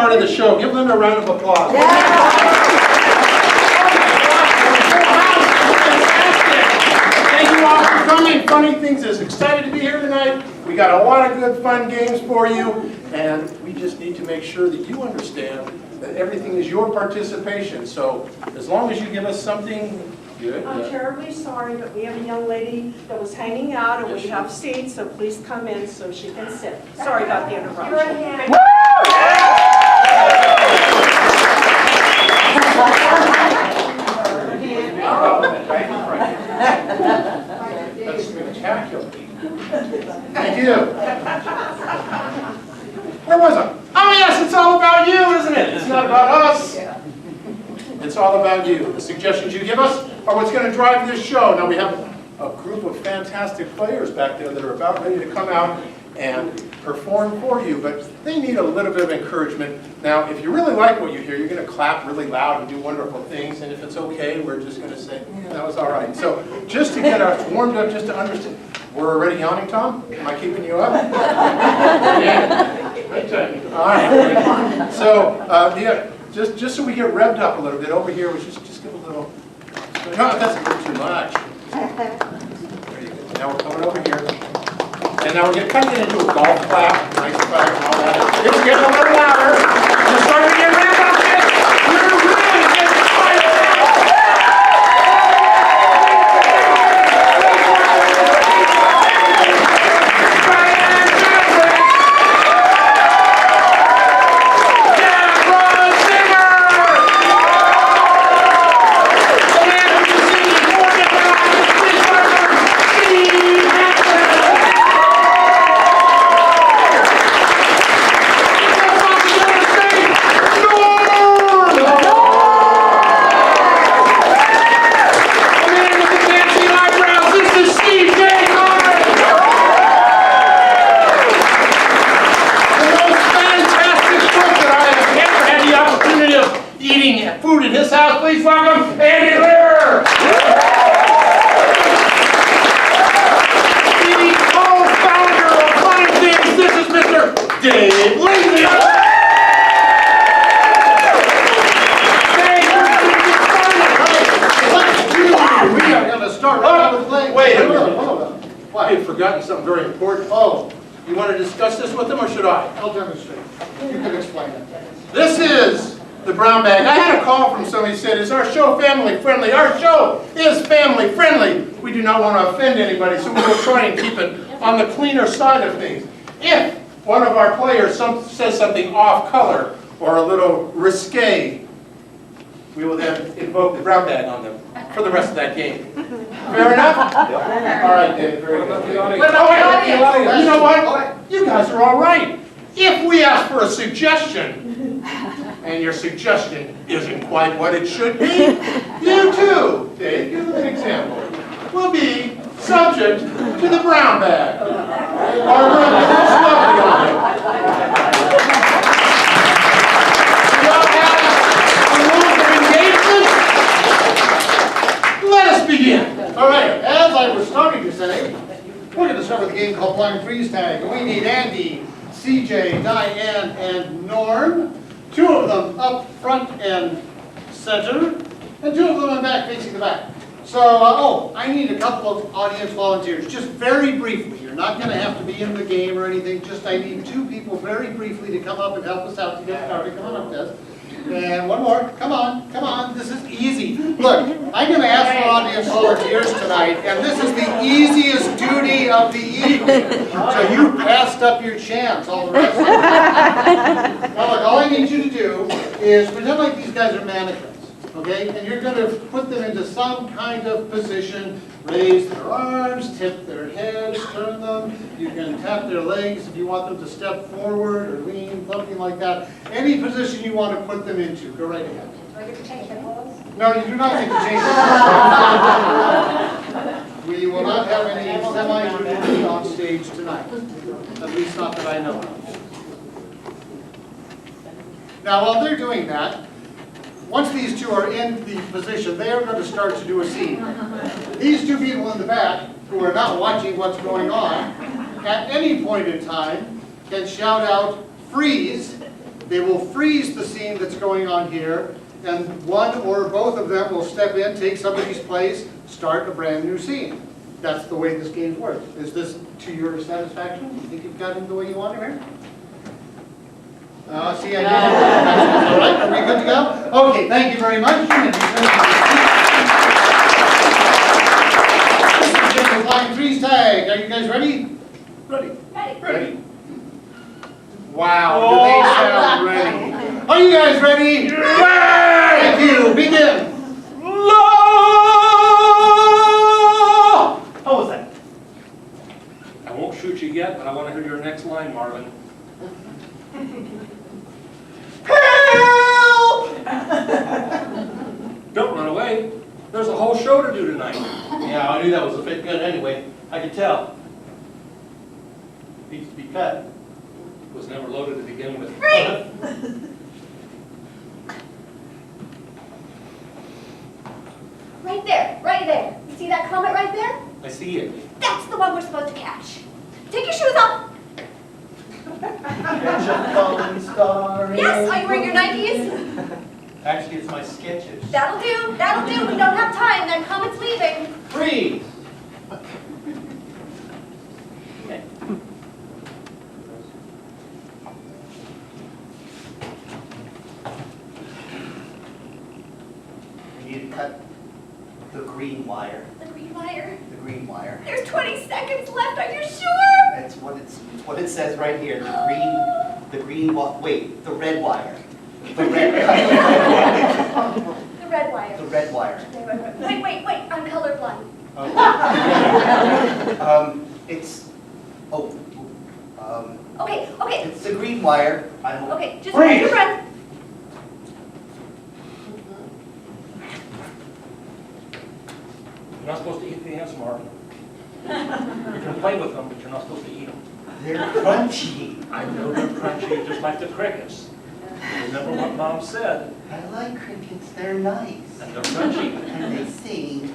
part of the show. Give them a round of applause. Thank you all for coming. Funny Things is excited to be here tonight. We got a lot of good fun games for you, and we just need to make sure that you understand that everything is your participation. So as long as you give us something good. I'm terribly sorry, but we have a young lady that was hanging out, and we have seats, so please come in so she can sit. Sorry about the interruption. That's spectacular. Thank you. Where was I? Oh yes, it's all about you, isn't it? It's not about us. It's all about you. The suggestions you give us are what's going to drive this show. Now we have a group of fantastic players back there that are about ready to come out and perform for you, but they need a little bit of encouragement. Now, if you really like what you hear, you're going to clap really loud and do wonderful things, and if it's okay, we're just going to say, yeah, that was all right. So just to get us warmed up, just to understand. We're already yawning, Tom? Am I keeping you up? Yeah. Great time. All right. So, yeah, just so we get revved up a little bit, over here, we just give a little. No, that's a little too much. There you go. Now we're coming over here. And now we're kind of getting into a golf clap, nice clap, and all that. It's getting a little louder. We're starting to get revved up. We're really getting excited. Food in his house, please welcome Andy Lear. The co-founder of Funny Things, this is Mr. Dave Lindsay. We are going to start right with playing. Wait a minute. Well, I had forgotten something very important. Oh, you want to discuss this with them, or should I? I'll demonstrate. You can explain it. This is the brown bag. I had a call from somebody who said, is our show family friendly? Our show is family friendly. We do not want to offend anybody, so we will try and keep it on the cleaner side of things. If one of our players says something off color or a little risque, we will then invoke the brown bag on them for the rest of that game. Fair enough? All right, Dave. Very good. You know what? You guys are all right. If we ask for a suggestion, and your suggestion isn't quite what it should be, you too, Dave, give them an example, will be subject to the brown bag. Or we're going to put stuffing on it. You all have the rules of engagement? Let us begin. All right, as I was starting to say, we're going to start with a game called Blind Freeze Tag. We need Andy, CJ, Diane, and Norm. Two of them up front and center, and two of them in back facing the back. So, I need a couple of audience volunteers, just very briefly. You're not going to have to be in the game or anything, just I need two people very briefly to come up and help us out to get started. Come on up, Des. And one more. Come on, this is easy. Look, I'm going to ask for audience volunteers tonight, and this is the easiest duty of the evening. So you passed up your chance, all the rest of it. Now look, all I need you to do is pretend like these guys are mannequins, okay? And you're going to put them into some kind of position, raise their arms, tip their heads, turn them. You can tap their legs if you want them to step forward or lean, something like that. Any position you want to put them into, go right ahead. Do I get to change the clothes? No, you do not get to change the We will not have any semi-nudity on stage tonight. At least not that I know of. Now, while they're doing that, once these two are in the position, they are going to start to do a scene. These two people in the back, who are not watching what's going on, at any point in time, can shout out, freeze, They will freeze the scene that's going on here, and one or both of them will step in, take somebody's place, start a brand new scene. That's the way this game works. Is this to your satisfaction? You think you've got it the way you want it here? See, I did. All right, are we good to go? Okay, thank you very much. This is line 3's tag. Are you guys ready? Ready. Ready. Wow, do they sound ready? Are you guys ready? Thank you. Begin. How was that? I won't shoot you yet, but I want to hear your next line, Marvin. Help! Don't run away. There's a whole show to do tonight. Yeah, I knew that was a fake gun anyway. I could tell. Needs to be cut. It was never loaded to begin with. Right there, right there. You see that comet right there? I see it. That's the one we're supposed to catch. Take your shoes off. Catch a falling star. Yes, are you wearing your Nikes? Actually, it's my sketches. That'll do, that'll do. We don't have time. That comet's leaving. Freeze! We need to cut the green wire. The green wire. The green wire. There's 20 seconds left. Are you sure? That's what it says right here. The red wire. The red The red wire. the red wire. Wait. I'm colorblind. It's Okay. it's the green wire. Okay, just hold your breath. You're not supposed to eat the ants, Marvin. You can play with them, but you're not supposed to eat them. They're crunchy. I know they're crunchy, just like the crickets. Remember what Mom said, I like crickets. They're nice. and they're crunchy. And they sing.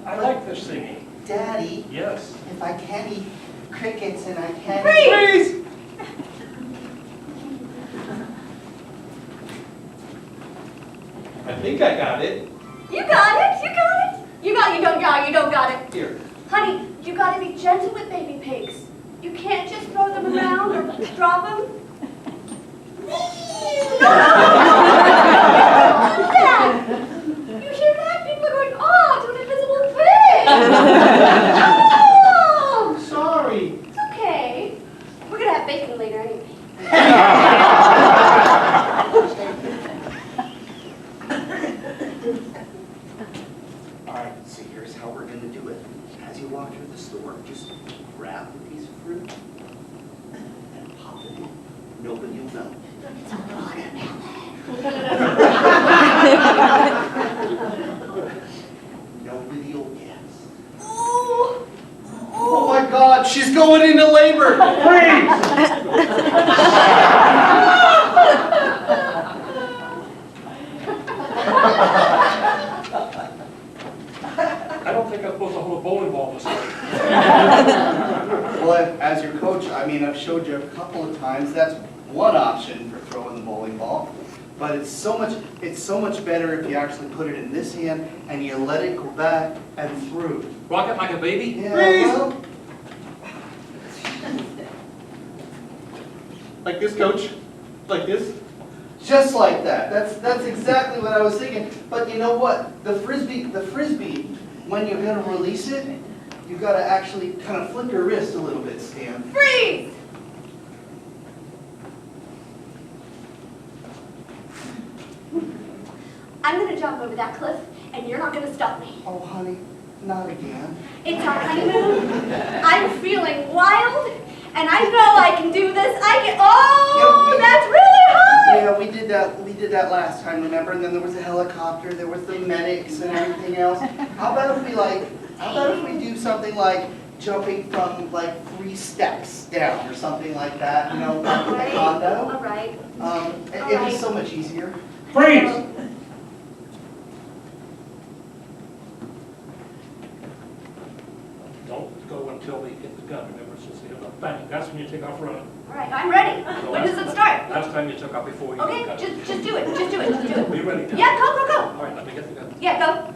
I like this singing. Daddy, Yes. if I can't eat crickets and I can't Freeze! I think I got it. You got it. You don't got it. Here. Honey, you gotta be gentle with baby pigs. You can't just throw them around or drop them. No! Don't do that! You hear that? People are going, oh, to an invisible pig! Oh! Sorry. It's okay. We're gonna have bacon later anyway. Alright, so here's how we're gonna do it. As you walk through the store, just grab a piece of fruit and pop it in. Nobody will know. Nobody will guess. Ooh! Oh my God, she's going into labor! I don't think I'm supposed to hold a bowling ball this way. Well, as your coach, I've showed you a couple of times, that's one option for throwing the bowling ball. But it's so much better if you actually put it in this hand and you let it go back and through. Rock it like a baby? Yeah, well, Like this, coach? Like this? just like that. That's exactly what I was thinking. But you know what? The frisbee, when you're gonna release it, you gotta actually kind of flip your wrist a little bit, Stan. Freeze! I'm gonna jump over that cliff, and you're not gonna stop me. Oh, honey, not again. It's our honeymoon. I'm feeling wild, and I know I can do this. That's really hard! Yeah, we did that last time, remember? And then there was a helicopter, there was the medics and everything else. How about if we do something like jumping from like 3 steps down or something like that, you know, like with a condo? All right. It'd be so much easier. Freeze! Don't go and until they hit the gun. Remember, since they hit the bang, that's when you take off running. All right, I'm ready. When does it start? Last time you took off before you hit the Okay, gun. just do it, just do it, just do it. Are you ready now? Yeah, go, go, go. All right, let me get the gun. Yeah, go.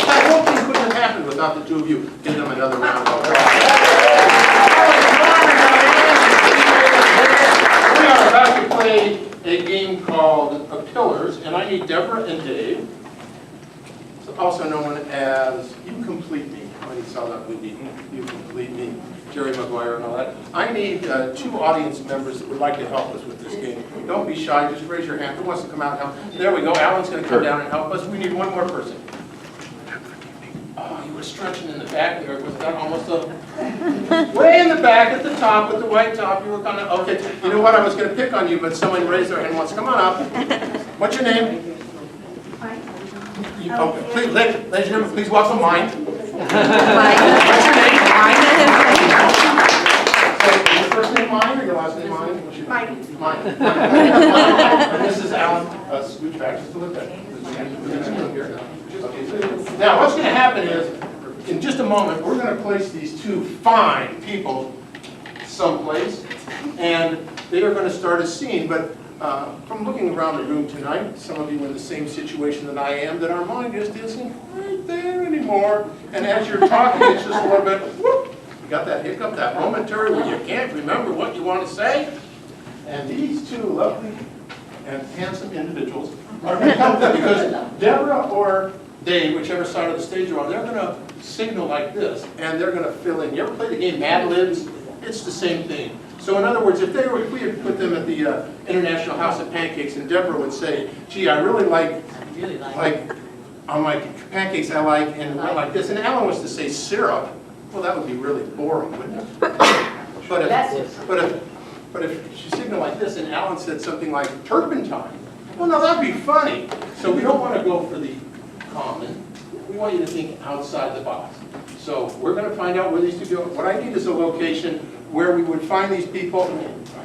That whole thing couldn't have happened without the two of you. Give them another round of applause. We are about to play a game called Pillars, and I need Deborah and Dave, also known as You Complete Me. When you saw that movie, You Complete Me, Jerry Maguire and all that. I need two audience members that would like to help us with this game. Don't be shy, just raise your hand. Who wants to come out and help? There we go. Alan's going to come down and help us. We need one more person. Oh, you were stretching in the back there. Was that almost a... Way in the back at the top with the white top. You were kind of... Okay, you know what? I was going to pick on you, but someone raised their hand and wants to come on up. What's your name? Okay, please, ladies and gentlemen, please welcome mine. What's your name? So, your first name mine or your last name mine? What's your name? Mine. And this is Alan. Scooch back just a little bit. Okay. Now, what's going to happen is, in just a moment, we're going to place these two fine people someplace, and they are going to start a scene. But from looking around the room tonight, some of you in the same situation that I am, that our mind just isn't right there anymore. And as you're talking, it's just a little bit, whoop, you got that hiccup, that momentary where you can't remember what you want to say. And these two lovely and handsome individuals are going to help them, because Deborah or Dave, whichever side of the stage you're on, they're going to signal like this, and they're going to fill in. You ever play the game Mad Libs? It's the same thing. So in other words, if we had put them at the International House of Pancakes, and Deborah would say, gee, I really like on my pancakes I like, and I like this, and Alan was to say syrup, well, that would be really boring, wouldn't it? But if she signaled like this, and Alan said something like turpentine, well, no, that'd be funny. So we don't want to go for the common. We want you to think outside the box. So we're going to find out where these two go. What I need is a location where we would find these people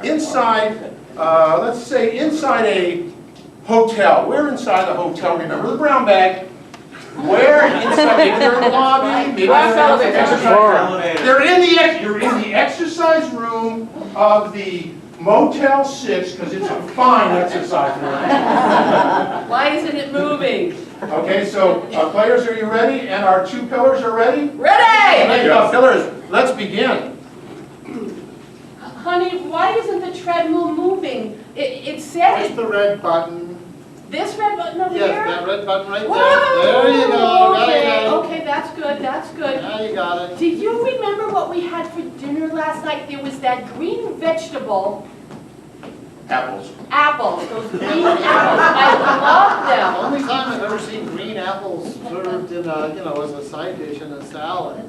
inside, let's say inside a hotel. Where inside the hotel? Remember the brown bag. Where inside? Maybe they're in the lobby. Maybe you're in the exercise room of the Motel 6, because it's a fine exercise room. Why isn't it moving? Okay, so players, are you ready? And our two pillars are ready? Ready! Pillars, let's begin. Honey, why isn't the treadmill moving? It said Push it. the red button. This red button over Yes, here? that red button right there. Whoa! There you go. Got Okay, it. okay, that's good, that's good. Now you got it. Do you remember what we had for dinner last night? There was that green vegetable, Apples. apples, those green apples. I love them. Only time I've ever seen green apples served in a, as a side dish in a salad.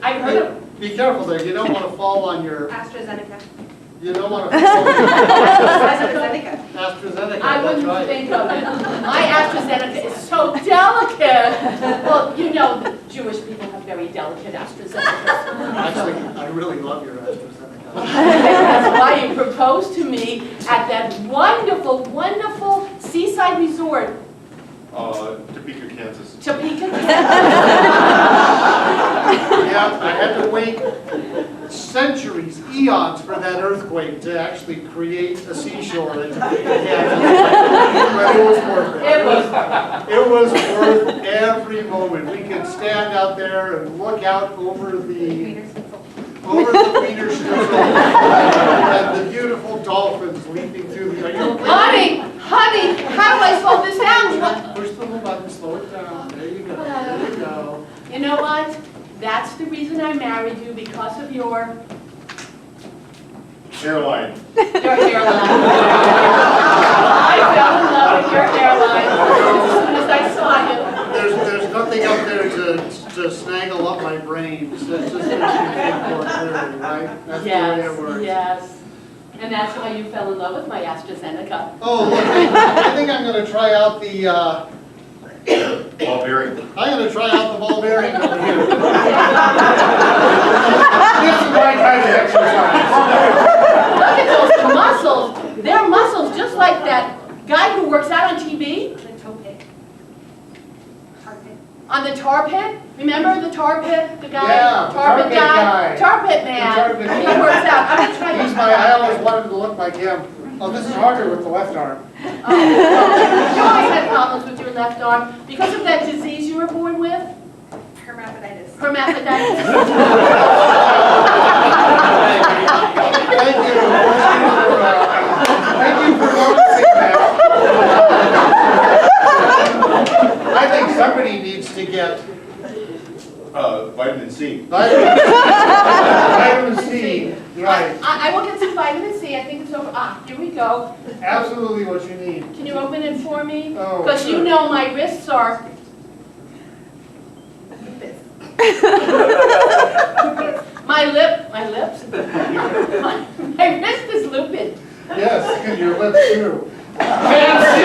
I've heard of Be careful there. You don't want to fall on your. AstraZeneca. You don't want to fall on AstraZeneca. AstraZeneca. I That's wouldn't right. think of it. My AstraZeneca is so delicate. Well, you know, the Jewish people have very delicate AstraZeneca. Actually, I really love your AstraZeneca. That's why you proposed to me at that wonderful, wonderful seaside resort, Topeka, Kansas. Topeka. Yeah, I had to wait centuries, eons for that earthquake to actually create a seashore in Topeka, Kansas. But it was worth it. It was worth every moment. We could stand out there and look out over the Wiener Schnitzel and the beautiful dolphins leaping through the. Are you okay? Honey, how do I slow this down? Push the little button, slow it down. There you go. There you go. You know what? That's the reason I married you, because of your Hairline. hairline. I fell in love with your hairline as soon as I saw you. There's nothing up there to snaggle up my brains. That's just makes you think more clearly, right? That's the way it works. Yes. And that's why you fell in love with my AstraZeneca. Oh, look, I think I'm going to try out the. Ball bearing. I'm going to try out the ball bearing over here. This is my kind of exercise. Look Yeah, Tar pit guy. Tar pit The man. tar pit He guy. works out. I'm gonna try He's this. I always wanted to look like him. Oh, this is harder with the left arm. You always had problems with your left arm because of that disease you were born with? Hermaphroditus. Hermaphroditis? Thank you. Thank you for noticing that. I think somebody needs to get Vitamin C. vitamin C. Right. I will get some vitamin C. I think it's over. Here we go. Absolutely what you need. Can you open it for me? Oh, Because you sure. know my wrists are. My lips. My wrist is lupin. Yes, and your lips too. Fancy!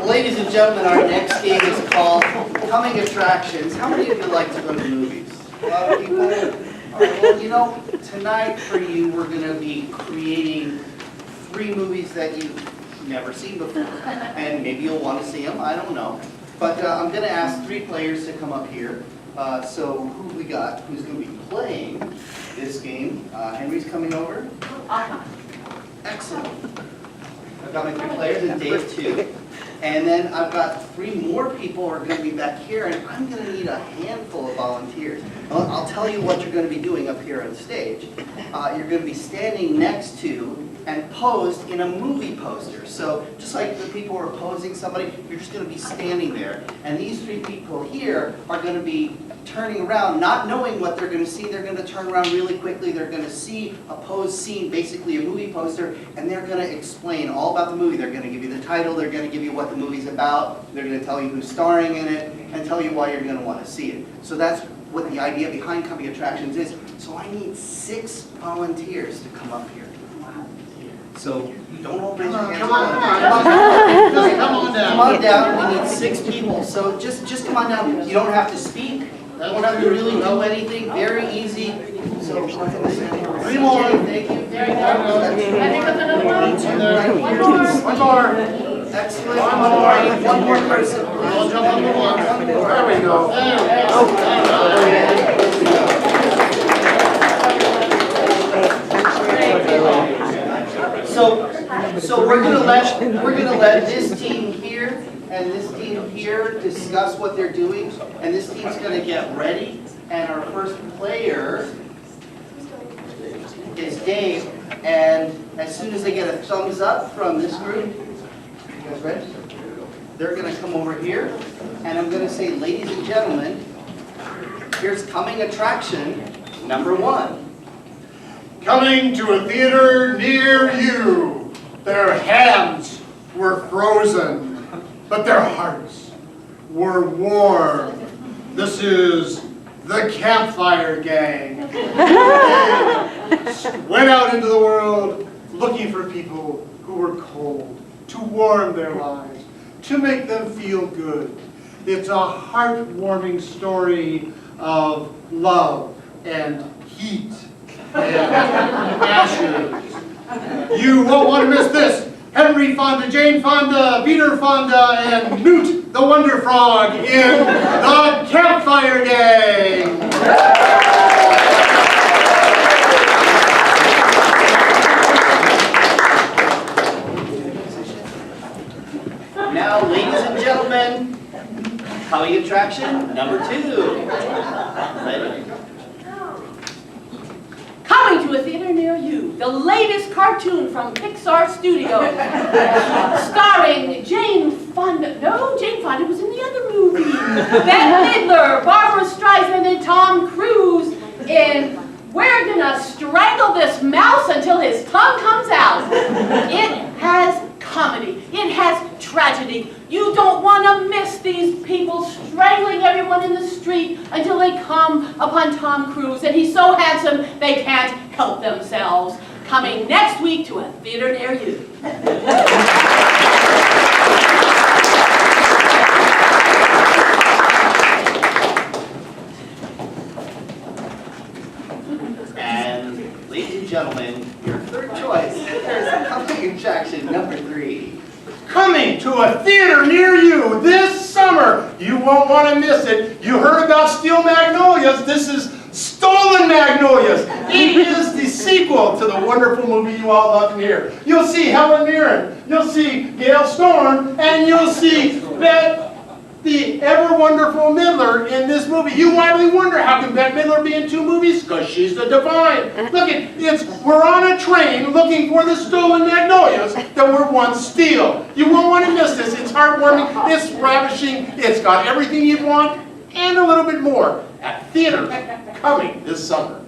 Ladies and gentlemen, our next game is called Coming Attractions. How many of you like to go to movies? A lot of people? All right, well, you know, tonight for you, we're going to be creating 3 movies that you've never seen before. And maybe you'll want to see them, I don't know. But I'm going to ask 3 players to come up here. So who we got? Who's going to be playing this game? Henry's coming over. Excellent. I've got my 3 players and Dave too. And then I've got 3 more people who are going to be back here, and I'm going to need a handful of volunteers. I'll tell you what you're going to be doing up here on stage. You're going to be standing next to and posed in a movie poster. So just like the people who are posing somebody, you're just going to be standing there. And these 3 people here are going to be turning around, not knowing what they're going to see. They're going to turn around really quickly. They're going to see a posed scene, basically a movie poster, and they're going to explain all about the movie. They're going to give you the title. They're going to give you what the movie's about. They're going to tell you who's starring in it and tell you why you're going to want to see it. So that's what the idea behind Coming Attractions is. So I need 6 volunteers to come up here. So don't all raise your hands. Come on, just come on down. Come on down, we need 6 people, so just come on down. You don't have to speak, you don't have to really do anything, very easy. So, 3 more. Thank you. There you go. I think that's another one. One more. Excellent. One more person. I'll jump on the one. There we go. So we're gonna let this team here and this team here discuss what they're doing, and this team's gonna get ready. And our first player is Dave. And as soon as they get a thumbs up from this group, you guys ready? They're gonna come over here, and I'm gonna say, ladies and gentlemen, here's Coming Attraction number 1. Coming to a theater near you. Their hands were frozen, but their hearts were warm. This is the Campfire Gang. They went out into the world looking for people who were cold, to warm their lives, to make them feel good. It's a heartwarming story of love and heat and ashes. You won't want to miss this. Henry Fonda, Jane Fonda, Peter Fonda, and Newt the Wonder Frog in the Campfire Gang. Now, ladies and gentlemen, Coming Attraction number 2. Ready? Coming to a theater near you, the latest cartoon from Pixar Studios, starring Jane Fonda. No, Jane Fonda was in the other movie. Bette Midler, Barbara Streisand, and Tom Cruise in We're Gonna Strangle This Mouse Until His Tongue Comes Out. It has comedy. It has tragedy. You don't want to miss these people strangling everyone in the street until they come upon Tom Cruise, and he's so handsome they can't help themselves. Coming next week to a theater near you. And ladies and gentlemen, Your third choice. There's coming attraction number 3. Coming to a theater near you this summer. You won't want to miss it. You heard about Steel Magnolias. This is Stolen Magnolias. It is the sequel to the wonderful movie you all love and hear. You'll see Helen Mirren. You'll see Gail Storm. And you'll see the ever-wonderful Midler in this movie. You widely wonder, how can Bette Midler be in 2 movies? Because she's the divine. Look, we're on a train looking for the stolen magnolias that were once steel. You won't want to miss this. It's heartwarming, it's ravishing, it's got everything you'd want, and a little bit more. At theaters, coming this summer.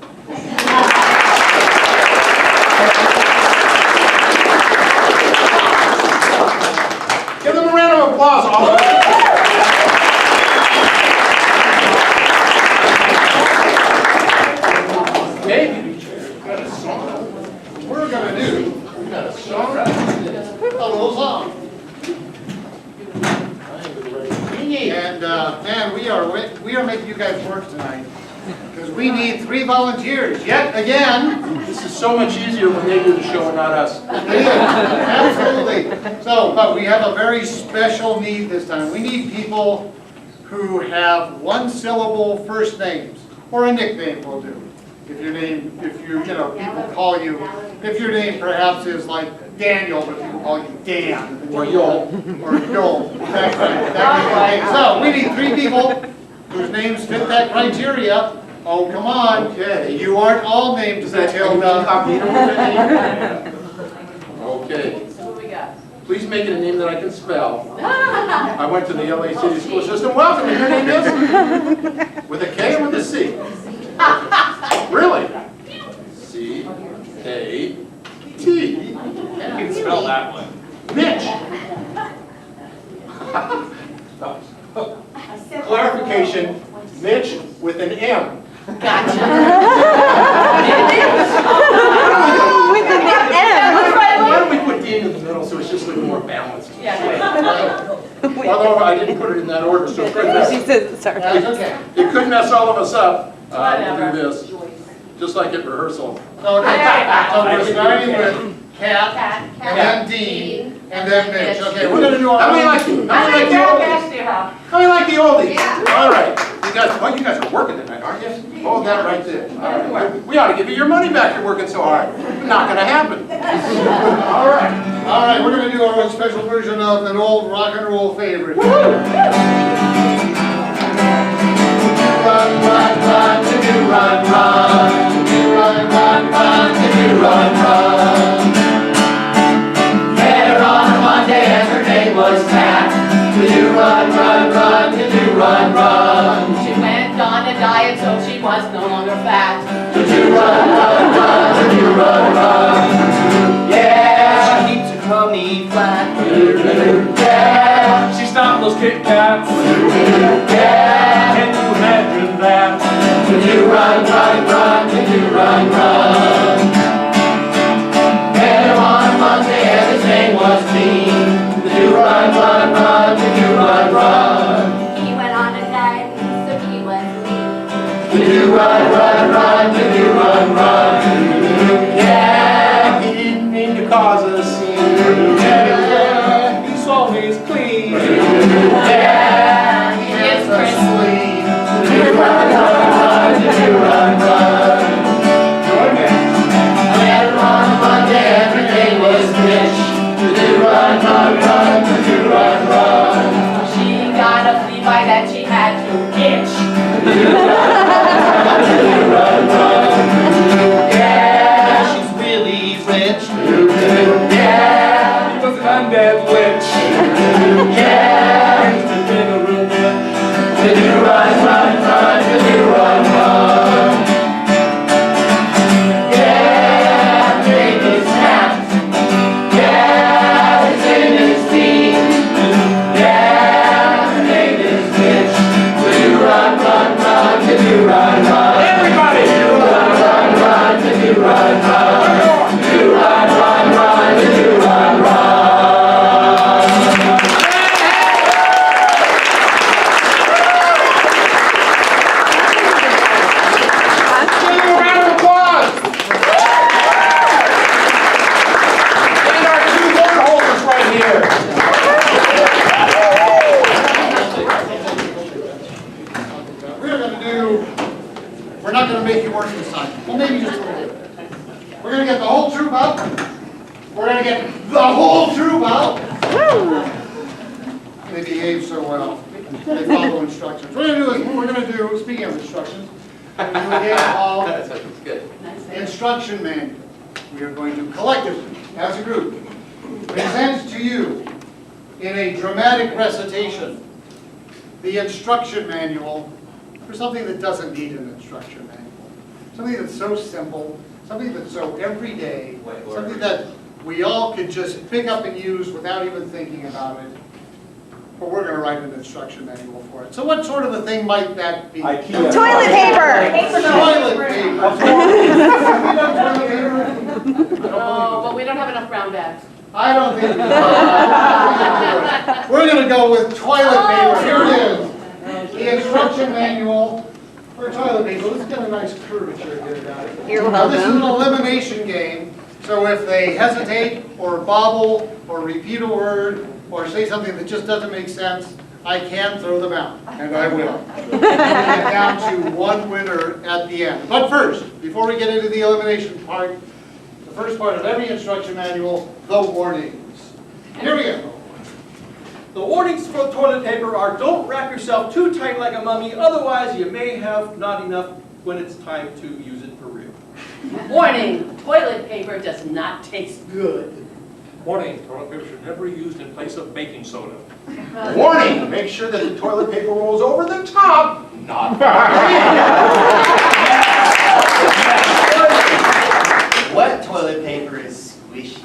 Give them a round of applause, all of them. We're gonna do a little song. And we are making you guys work tonight because we need 3 volunteers yet again. This is so much easier when they do the show and not us. It is, absolutely. So, but we have a very special need this time. We need people who have 1-syllable first names, or a nickname will do. If people call you, if your name perhaps is like Daniel, but people call you Dan. Or Joel. Or Joel, that kind of thing. So, we need 3 people whose names fit that criteria. Oh, come on. Okay. You aren't all named Matilda. Okay. So what we got? Please make it a name that I can spell. I went to the LA City School System. Welcome. And your name is? With a K or with a C? Really? C-A-T. You can spell that one. Mitch. Clarification, Mitch with an M. Gotcha. With an M. Why don't we put D in the middle so it's just a little more balanced? Yeah. Although I didn't put it in that order, so it couldn't She mess, says, sorry. That's okay. it could mess all of us up. We'll Whatever. do this, just like at rehearsal. So we're starting with Kat, and then Dean, and then Mitch. Okay, we're gonna do How many our. like the oldies? How many like the oldies? All right. You guys are working tonight, aren't you? Hold that right there. All right. We ought to give you your money back. You're working so hard. Not going to happen. All right. All right, we're gonna do our own special version of an old rock and roll favorite. Run, run, run, to do run, run, to do run, run, run, to do run, run. Met her on a Monday and her name was Pat. To do run, run, run, to do run, run. She went on a diet so she was no longer fat. To do run, run, run, to do run, run. Yeah, she keeps her tummy flat. Yeah, She stopped those Kit Kats. yeah. Can you imagine that? To do run, run, run, to do run, run. Met him on a Monday and his name was Dean. To do run, run, run, to do run, run. He went on a diet, so he was lean. To do run, run, run, to do run, run. Yeah, He didn't mean to cause a scene. yeah, He's always clean. yeah, he is asleep. To do run, run, run, to do run, run. I met her on a Monday and her name was Mitch. To do run, run, run, to do run, run. She got a flea bite that she had to itch. Yeah, she's really rich. Yeah, He was an undead witch. yeah. Used to dig a real bit. To do run, run, run, to do run, run. Yeah, name is Matt. Yeah, his name is Dean. Yeah, name is Mitch. To do run, run, run, to do run, run. Everybody! To do run, run, run, to do run, run. To do run, run, run, to do run, run. We're gonna get the whole troop out. They behave so well. They follow instructions. What we're gonna do, speaking of instructions, we're gonna do a game called Instruction Manual. We are going to collectively, as a group, present to you in a dramatic recitation the instruction manual for something that doesn't need an instruction manual. Something that's so simple, something that's so everyday, something that we all could just pick up and use without even thinking about it. But we're going to write an instruction manual for it. So what sort of a thing might that be? Toilet paper! Toilet paper. Oh, but we don't have enough brown bags. I don't think we can. We're going to go with toilet paper. Here it is. The instruction manual for toilet paper. Let's get a nice curvature here, guys. You're Now, this is an welcome. elimination game. So if they hesitate or bobble or repeat a word or say something that just doesn't make sense, I can throw them out, and I will. We'll get down to one winner at the end. But first, before we get into the elimination part, the first part of every instruction manual, the warnings. Here we go. The warnings for toilet paper are don't wrap yourself too tight like a mummy, otherwise you may have not enough when it's time to use it for real. Warning, toilet paper does not taste good. Warning, toilet paper should never be used in place of baking soda. Warning, make sure that the toilet paper rolls over the top, not Wet toilet paper is squishy.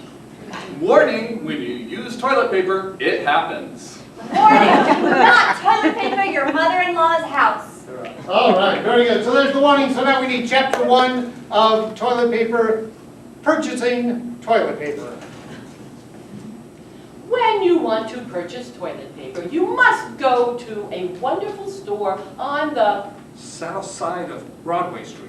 Warning, when you use toilet paper, it happens. Warning, do not toilet paper your mother-in-law's house. All right, very good. So there's the warning. So now we need chapter 1 of toilet paper, purchasing toilet paper. When you want to purchase toilet paper, you must go to a wonderful store on the South side of Broadway Street.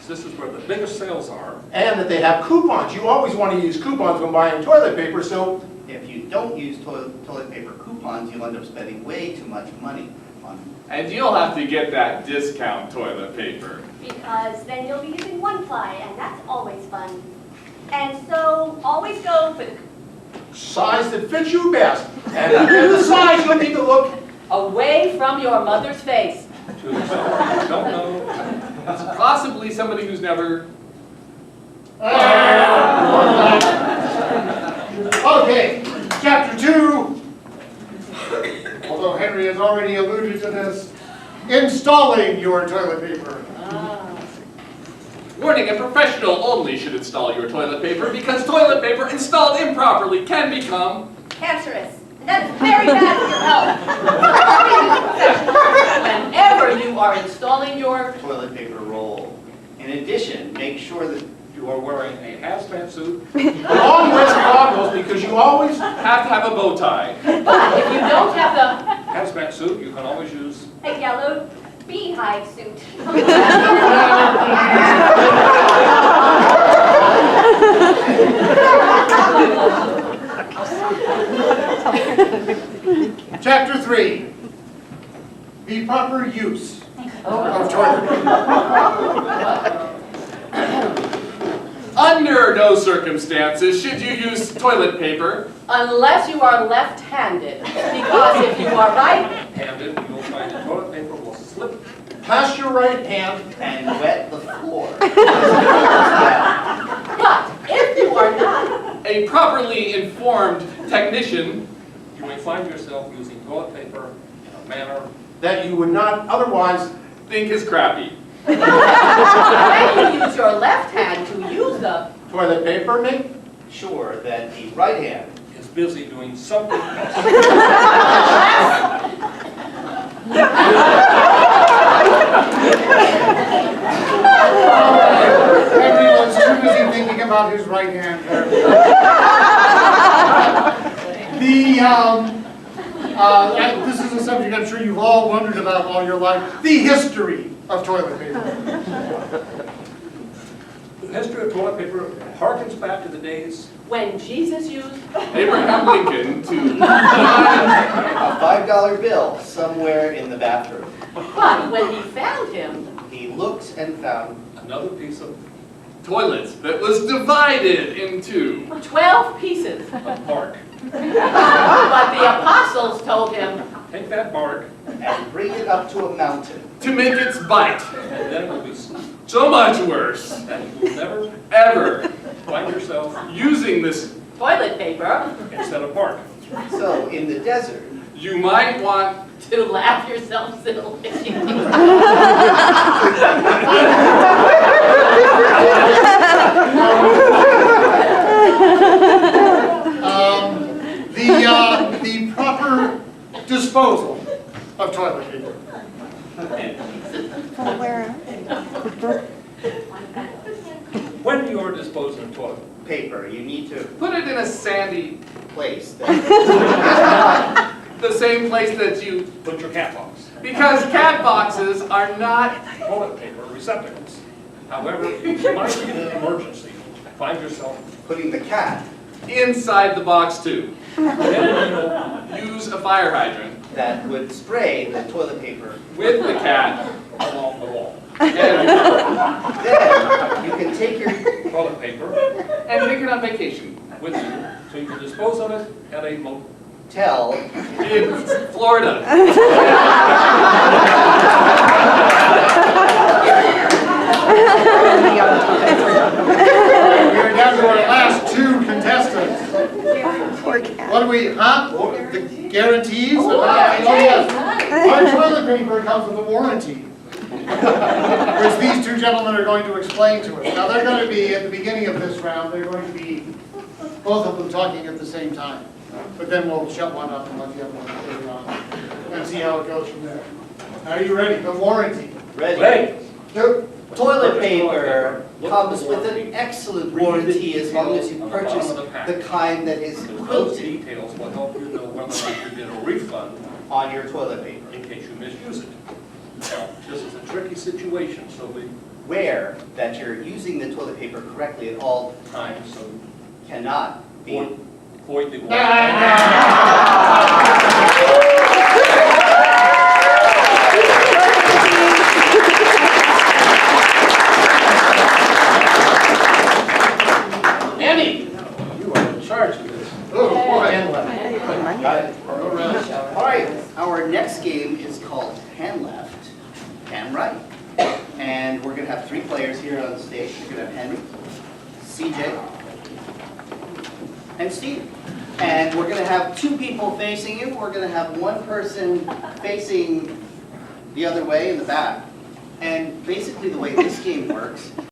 This is where the biggest sales are. And that they have coupons. You always want to use coupons when buying toilet paper, so If you don't use toilet paper coupons, you'll end up spending way too much money on And you'll have to get that discount toilet paper. Because then you'll be using one ply, and that's always fun. And so always go for the size that fits you best. And the size you'll need to look. away from your mother's face. To someone you don't know. It's possibly somebody who's never... Okay, chapter 2. Although Henry has already alluded to this, installing your toilet paper. Warning, a professional only should install your toilet paper because toilet paper installed improperly can become... cancerous. And that is very bad for your health. Whenever you are installing your toilet paper roll. In addition, make sure that You are wearing a hazmat suit. Along with goggles, because you always Have to have a bow tie. But if you don't have the Hazmat suit, you can always use. A yellow beehive suit. Chapter 3, the proper use of toilet paper. Under no circumstances should you use toilet paper. unless you are left-handed, because if you are Handed, you will find the toilet paper will slip. pass your right hand. and wet the floor. but if you are not, A properly informed technician You may find yourself using toilet paper in a manner. That you would not otherwise. think is crappy. when you use your left hand to use the Toilet paper, make Sure that the right hand Is busy doing something else. Everyone's too busy thinking about his right hand there. This is a subject I'm sure you've all wondered about all your life. The history of toilet paper. The history of toilet paper harkens back to the days. when Jesus used Abraham Lincoln to a $5 bill somewhere in the bathroom. but when he found him, He looked and found Another piece of toilets that was divided into 12 pieces. A bark. But the apostles told him, Take that bark, And bring it up to a mountain. to make its bite and then it will be so much worse. and you will never Ever find yourself using this, toilet paper, instead of bark. So, in the desert, you might want to laugh yourself silly. The proper disposal of toilet paper. When you are disposing of toilet Paper, you need to put it in a sandy, place that the same place that you, put your cat box. because cat boxes are not, Toilet paper receptacles. However, you might in an emergency find yourself, putting the cat inside the box too. then you know, Use a fire hydrant that would spray the toilet paper. with the cat, along the wall. and Then you can take your Toilet paper take it on vacation with you, so you can dispose of it at a motel. tell in Florida. We're down to our last two contestants. What do we, The guarantees? Oh, yes. Our toilet paper comes with a warranty, which these two gentlemen are going to explain to us. Now, they're going to be, at the beginning of this round, they're going to be, both of them talking at the same time. But then we'll shut one up and let the other one carry on, and see how it goes from there. Are you ready? The warranty. ready. Hey! Go. Toilet paper comes with an excellent warranty as long as you purchase the kind that is Those quilted details will help you know whether or not you get a refund on your toilet paper. in case you misuse it. Now, this is a tricky situation, so we Where that you're using the toilet paper correctly at all times, so cannot be. avoid the. Annie, you are in charge of this. Oh, boy. Got it. All right. All right, our next game is called Hand Left, Hand Right. And we're gonna have 3 players here on the stage. We're gonna have Henry, CJ, and Steve. And we're gonna have 2 people facing you. We're gonna have 1 person facing the other way in the back. And basically the way this game works